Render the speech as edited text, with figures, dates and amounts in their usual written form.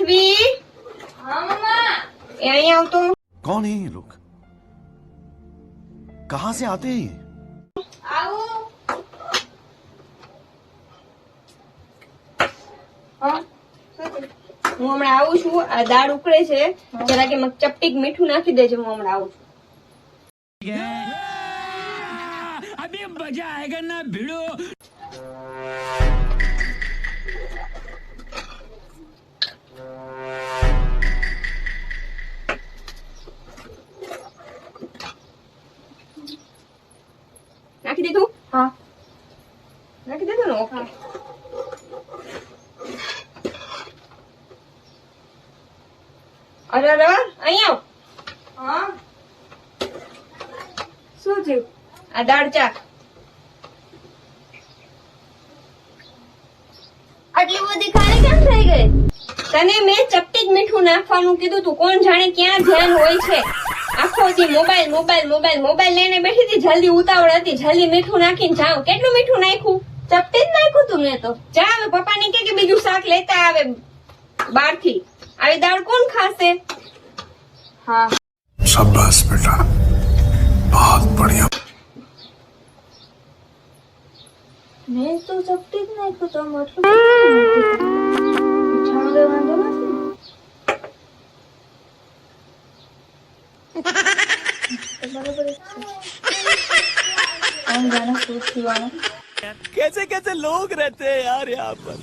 पृथ्वी हाँ मम्मा। ये અહીં આવતો कौन है ये लोग? कहाँ से आते हैं ये? आओ। હા હું હમણાં આવું છું આ દાળ ઉકળે છે જરા કે ચપટીક મીઠું નાખી દેજો હું હમણાં આવું છું अभी मजा आएगा ना भिड़ो। નાખી દીધું हाँ। નાખી દીધું ને ઓકે અરે અરે અહીં આવ हाँ। શું થયું આ દાળ ચાક આટલી બધી ખાલી કેમ થઈ ગઈ? તને મેં ચપટીક મીઠું નાખવાનું કીધું તું કોણ જાણે ક્યાં ધ્યાન હોય છે આખો દી મોબાઈલ મોબાઈલ મોબાઈલ મોબાઈલ લઈને બેઠી હતી જલ્દી ઉતાવળ હતી જલ્દી મીઠું નાખીને જાવ કેટલું મીઠું નાખ્યું ચપટી જ નાખ્યું તું મેં તો. જા હવે પપ્પાને કે બીજું શાક લેતા આવે બહારથી આવી દાળ કોણ ખાશે हाँ। शाबाश बेटा, बहुत बढ़िया। મેં તો ચપટી જ નાખ્યું તો આમ આટલું મીઠામાં કઈ વાંધો નથી. તો બરાબર જ છે. આમ જાણે શું થવાનું. कैसे कैसे लोग रहते हैं यार यहाँ पर।